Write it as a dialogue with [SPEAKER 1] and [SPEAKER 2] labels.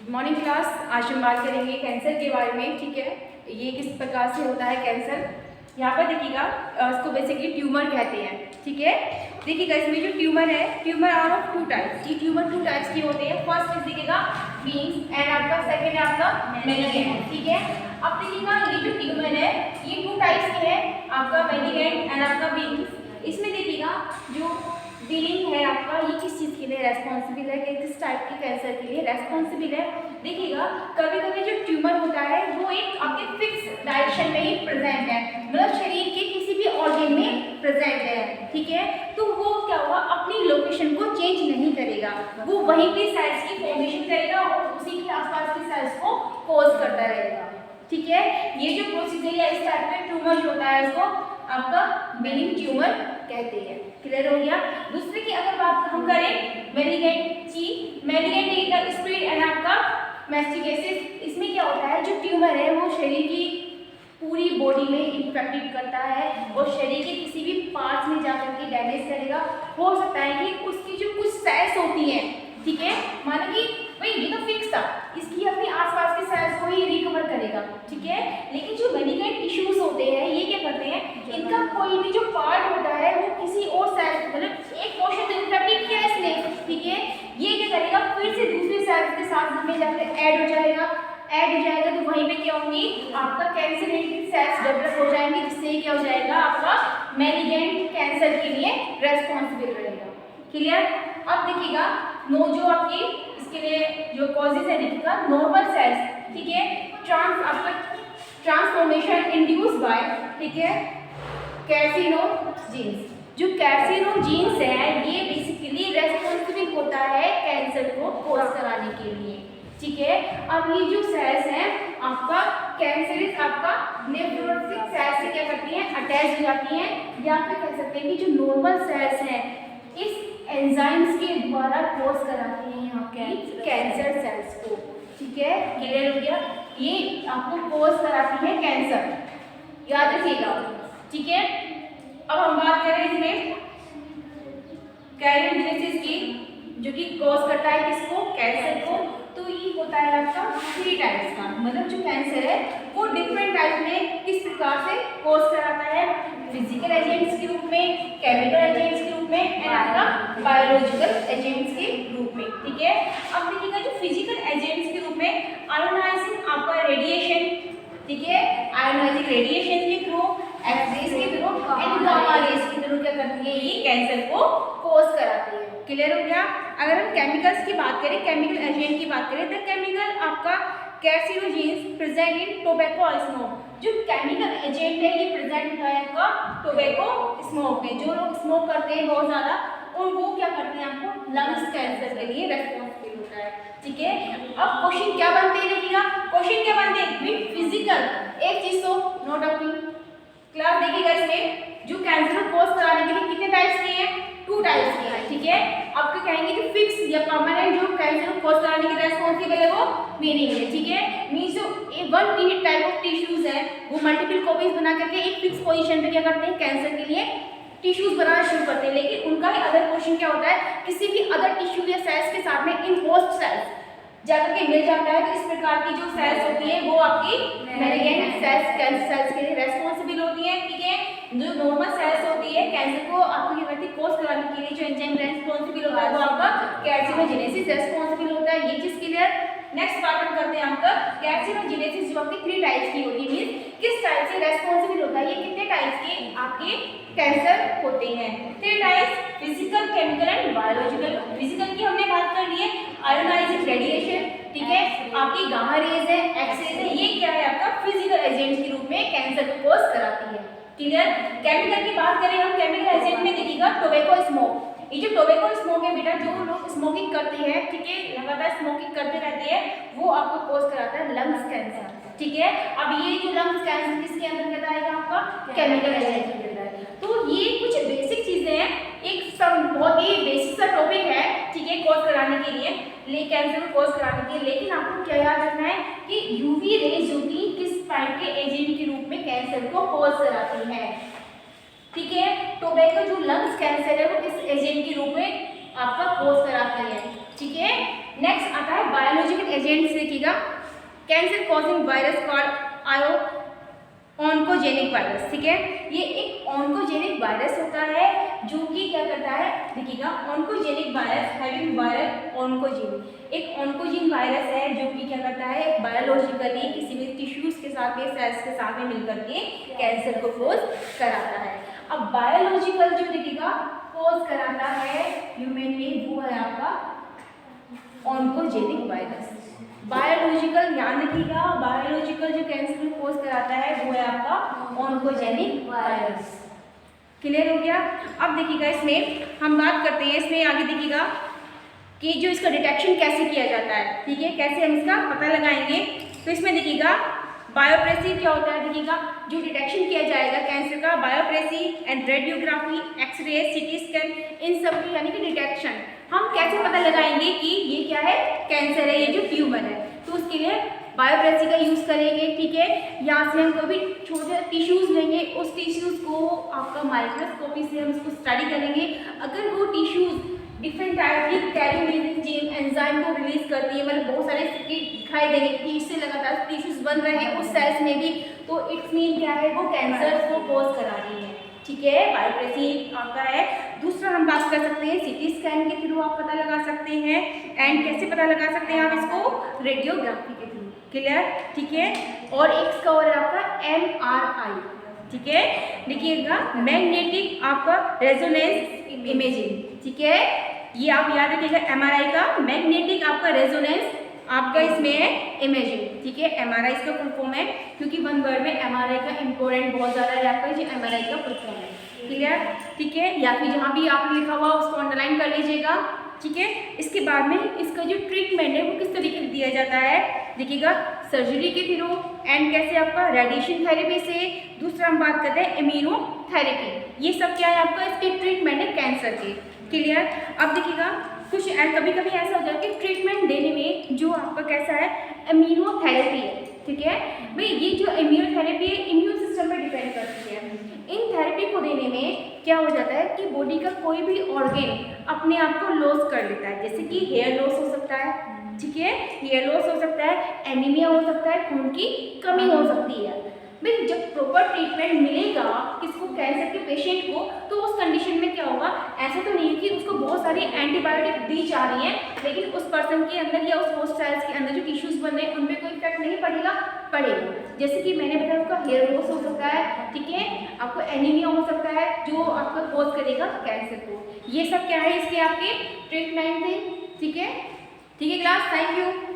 [SPEAKER 1] Morning class. आज हम बात करेंगे कैंसर के बारे में। ठीक है, ये किस प्रकार से होता है कैंसर। यहाँ पर देखिएगा, इसको बेसिकली ट्यूमर कहते हैं। ठीक है, देखिएगा इसमें जो ट्यूमर है, tumour are of two types. ये ट्यूमर टू टाइप्स के होते हैं। फर्स्ट इज देखिएगा बीन्स एंड आपका सेकेंड है आपका मेलिगेंट। ठीक है, अब देखिएगा ये जो ट्यूमर है ये टू टाइप्स के हैं, आपका मेलिगेंट एंड आपका बीन्स। इसमें देखिएगा जो बीनिंग है आपका, ये किस चीज़ के लिए रेस्पॉन्सिबल है, किस टाइप के कैंसर के लिए रेस्पॉन्सिबल है। देखिएगा कभी कभी जो ट्यूमर होता है वो एक आपके फिक्स डायरेक्शन में ही प्रेजेंट है, मतलब शरीर के किसी भी ऑर्गन में प्रेजेंट है। ठीक है, तो वो क्या होगा, अपनी लोकेशन को चेंज नहीं करेगा, वो वहीं पे सेल्स की फॉर्मेशन करेगा और उसी के आसपास के सेल्स को कॉज करता रहेगा। ठीक है, ये जो प्रोसीजर है इस टाइप का ट्यूमर होता है इसको आपका बेनिंग ट्यूमर कहते हैं। क्लियर हो गया। दूसरे की अगर बात हम करें मेलिगेंट की, मेलिगेंट स्प्रेड एंड आपका मैस्टिकेसिस। इसमें क्या होता है, जो ट्यूमर है वो शरीर की पूरी बॉडी में इन्फेक्टेड करता है और शरीर के किसी भी पार्ट्स में जाकर के डैमेज करेगा। हो सकता है कि उसकी जो कुछ सेल्स होती हैं, ठीक है, मानो कि भाई ये तो फिक्स था, इसकी अपने आसपास के सेल्स को ही रिकवर करेगा। ठीक है, लेकिन जो मेलिगेंट टिश्यूज होते हैं ये क्या करते हैं, इनका कोई भी जो पार्ट होता है वो किसी और सेल, मतलब एक पोर्शन तो इन्फेक्टेड किया है इसने, ठीक है, ये क्या करेगा फिर से दूसरे सेल्स के साथ में जाकर ऐड हो जाएगा तो वहीं पे क्या होंगी, आपका कैंसरेटिव सेल्स डेवलप हो जाएंगे, जिससे क्या हो जाएगा, आपका मेलिगेंट कैंसर के लिए रेस्पॉन्सिबल रहेगा। क्लियर। अब देखिएगा जो आपकी इसके लिए जो कॉजेज है देखिएगा, नॉर्मल सेल्स, ठीक है, आपका ट्रांसफॉर्मेशन इंड्यूस बाय, ठीक है, कैर्सिनोजीन्स। जो कैर्सिनोजीन्स है ये बेसिकली रेस्पॉन्सिबल होता है कैंसर को कॉज कराने के लिए। ठीक है, अब ये जो सेल्स हैं आपका कैंसरिस आपका नेफ्रोटिक सेल्स से क्या करती हैं, अटैच हो जाती हैं, या फिर कह सकते हैं कि जो नॉर्मल सेल्स हैं इस एंजाइम्स के द्वारा कॉज कराती हैं यहाँ की कैंसर सेल्स को। ठीक है, क्लियर हो गया। ये आपको कॉज कराती है कैंसर, याद रखिएगा। ठीक है, अब हम बात करें इसमें कैरियोजेनेसिस की, जो कि कॉज करता है किसको, कैंसर को। तो ये होता है आपका 3 टाइप्स का, मतलब जो कैंसर है वो डिफरेंट टाइप में किस प्रकार से कॉज कराता है, फिजिकल एजेंट्स के रूप में, केमिकल एजेंट्स के रूप में एंड आपका बायोलॉजिकल एजेंट्स के रूप में। ठीक है, अब देखिएगा जो फिजिकल एजेंट्स के रूप में आयोनाइजिंग आपका रेडिएशन, ठीक है, आयोनाइजिंग रेडिएशन के थ्रू, एक्स-रेज के थ्रू एंड गामा रेज के थ्रू क्या करती है, ये कैंसर को कॉज कराती है। क्लियर हो गया। अगर हम केमिकल्स की बात करें, केमिकल एजेंट की बात करें, तो केमिकल आपका कैर्सिनोजेन्स प्रेजेंट इन टोबैको स्मोक। जो केमिकल एजेंट है ये प्रेजेंट है आपका टोबैको स्मोक में। जो लोग स्मोक करते हैं बहुत ज़्यादा, और वो क्या करते हैं, आपको लंग्स कैंसर के लिए रेस्पॉन्सिबल होता है। ठीक है, अब क्वेश्चन क्या बनते हैं, देखिएगा क्वेश्चन क्या बनते हैं, विद फिजिकल, एक चीज तो नोट डाउन क्लास। देखिएगा इसमें जो कैंसर को कॉज कराने के लिए कितने टाइप्स के हैं, 2 टाइप्स के हैं। ठीक है, आपको कहेंगे कि फिक्स या परमानेंट जो कैंसर को कॉज कराने के रेस्पॉन्सिबल है वो मीनिंग है। ठीक है, मींस जो वन टाइप ऑफ टिश्यूज है वो मल्टीपल कॉपीज बना करके एक फिक्स पोजीशन पे क्या करते हैं, कैंसर के लिए टिश्यूज बनाना शुरू करते हैं। लेकिन उनका ही अदर क्वेश्चन क्या होता है, किसी भी अदर टिश्यू या सेल्स के साथ में इन होस्ट सेल्स जाकर के मिल जाता है, तो इस प्रकार की जो सेल्स होती है वो आपकी मेलिगेंट सेल्स, कैंसर सेल्स के लिए रेस्पॉन्सिबल होती है। ठीक है, जो नॉर्मल सेल्स होती है कैंसर को आपको क्या करती है, कॉज कराने के लिए जो एंजाइम रेस्पॉन्सिबल होता है वो आपका कैर्सिनोजेनेसिस रेस्पॉन्सिबल होता है। ये चीज क्लियर। नेक्स्ट पार्ट हम करते हैं आपका कैर्सिनोजेनेसिस, जो आपकी 3 टाइप्स की होती है, मींस किस टाइप से रेस्पॉन्सिबल होता है, ये कितने टाइप्स के आपके कैंसर होते हैं। 3 types, physical, chemical and biological. Physical की हमने बात कर ली है, आयोनाइजिंग रेडिएशन, ठीक है, आपकी गामा रेज है, एक्स-रेज है, ये क्या है आपका फिजिकल एजेंट के रूप में कैंसर को कॉज कराती है। क्लियर। केमिकल की बात करें हम, केमिकल एजेंट में देखिएगा टोबैको स्मोक। ये जो टोबैको स्मोक है बेटा, जो लोग स्मोकिंग करते हैं, ठीक है, लगातार स्मोकिंग करते रहते हैं, वो आपको कॉज कराता है लंग्स कैंसर। ठीक है, अब ये जो लंग्स कैंसर किसके अंदर आएगा, आपका केमिकल एजेंट के अंदर आएगा। तो ये कुछ बेसिक चीजें हैं, एक बहुत ही बेसिक सा टॉपिक है, ठीक है, कॉज कराने के लिए, कैंसर को कॉज कराने के लिए। लेकिन आपको क्या याद रखना है कि यूवी रेज जो कि किस टाइप के एजेंट के रूप में कैंसर को कॉज कराती है। ठीक है, टोबैको जो लंग्स कैंसर है वो किस एजेंट के रूप में आपका कॉज कराती है। ठीक है, नेक्स्ट आता है बायोलॉजिकल एजेंट्स। देखिएगा cancer causing virus called oncogenic virus, ठीक है। ये एक ऑन्कोजेनिक वायरस होता है जो कि क्या करता है, देखिएगा oncogenic virus having viral oncogene, एक ऑन्कोजीन वायरस है जो कि क्या करता है बायोलॉजिकली किसी भी टिश्यूज के साथ में सेल्स के साथ में मिलकर के कैंसर को कोज कराता है। अब बायोलॉजिकल जो देखिएगा कोज कराता है ह्यूमन में वो है आपका ऑन्कोजेनिक वायरस। बायोलॉजिकल ध्यान रखिएगा, बायोलॉजिकल जो कैंसर को कोज कराता है वो है आपका ऑन्कोजेनिक वायरस। क्लियर हो गया। अब देखिएगा इसमें हम बात करते हैं, इसमें आगे देखिएगा कि जो इसका डिटेक्शन कैसे किया जाता है, ठीक है, कैसे हम इसका पता लगाएंगे। तो इसमें देखिएगा बायोप्रेसी क्या होता है, देखिएगा जो डिटेक्शन किया जाएगा कैंसर का, biopsy and radiography, x ray, CT scan, इन सब की यानी कि डिटेक्शन हम कैसे पता लगाएंगे कि ये क्या है, कैंसर है, ये जो ट्यूमर है। तो उसके लिए बायोप्रेसी का यूज़ करेंगे, ठीक है। यहाँ से हम कोई भी छोटे टिश्यूज़ लेंगे, उस टिश्यूज़ को आपका माइक्रोस्कोपी से हम उसको स्टडी करेंगे। अगर वो टिश्यूज़ डिफरेंट टाइप की कैरियोलिसिस एंजाइम को रिलीज करती है, मतलब बहुत सारे दिखाई देंगे कि इससे लगातार टिश्यूज़ बन रहे हैं उस सेल्स में भी, तो इट्स मीन क्या है, वो कैंसर को कोज करा रही है, ठीक है। बायोप्रेसी आपका है। दूसरा हम बात कर सकते हैं सीटी स्कैन के थ्रू आप पता लगा सकते हैं। एंड कैसे पता लगा सकते हैं आप इसको, रेडियोग्राफी के थ्रू, क्लियर, ठीक है। और एक इसका और है आपका MRI, ठीक है। देखिएगा मैग्नेटिक आपका रेजोनेंस इमेजिंग, ठीक है, ये आप याद रखिएगा MRI का मैग्नेटिक आपका रेजोनेंस आपका इसमें है इमेजिंग, ठीक है। MRI इसका फुल फॉर्म है, क्योंकि वन वर्ड में MRI का इंपॉर्टेंट बहुत ज़्यादा है आपका, जो MRI का फुल फॉर्म है, क्लियर, ठीक है। या फिर जहाँ भी आपने लिखा हुआ उसको अंडरलाइन कर लीजिएगा, ठीक है। इसके बाद में इसका जो ट्रीटमेंट है वो किस तरीके से दिया जाता है, देखिएगा सर्जरी के थ्रू एंड कैसे आपका रेडिएशन थेरेपी से। दूसरा हम बात करते हैं इम्यूनोथेरेपी, ये सब क्या है आपका इसके ट्रीटमेंट है कैंसर के, क्लियर। अब देखिएगा कुछ कभी कभी ऐसा हो जाता है कि ट्रीटमेंट देने में जो आपका कैसा है इम्यूनोथेरेपी है, ठीक है भाई। ये जो इम्यूनोथेरेपी है इम्यून सिस्टम पर डिपेंड करती है। इन थेरेपी को देने में क्या हो जाता है कि बॉडी का कोई भी ऑर्गन अपने आप को लॉस कर लेता है, जैसे कि हेयर लॉस हो सकता है, ठीक है, हेयर लॉस हो सकता है, एनीमिया हो सकता है, खून की कमी हो सकती है। भाई जब प्रॉपर ट्रीटमेंट मिलेगा किसको, कैंसर के पेशेंट को, तो उस कंडीशन में क्या होगा, ऐसा तो नहीं है कि उसको बहुत सारी एंटीबायोटिक दी जा रही हैं लेकिन उस पर्सन के अंदर या उस होस्ट सेल्स के अंदर जो टिश्यूज़ बन रहे हैं उन पर कोई इफेक्ट नहीं पड़ेगा, पड़ेगा। जैसे कि मैंने बताया आपका हेयर लॉस हो सकता है, ठीक है, आपको एनीमिया हो सकता है जो आपका कॉज करेगा कैंसर को। ये सब क्या है इसके आपके ट्रीटमेंट थे, ठीक है, ठीक है क्लास, थैंक यू।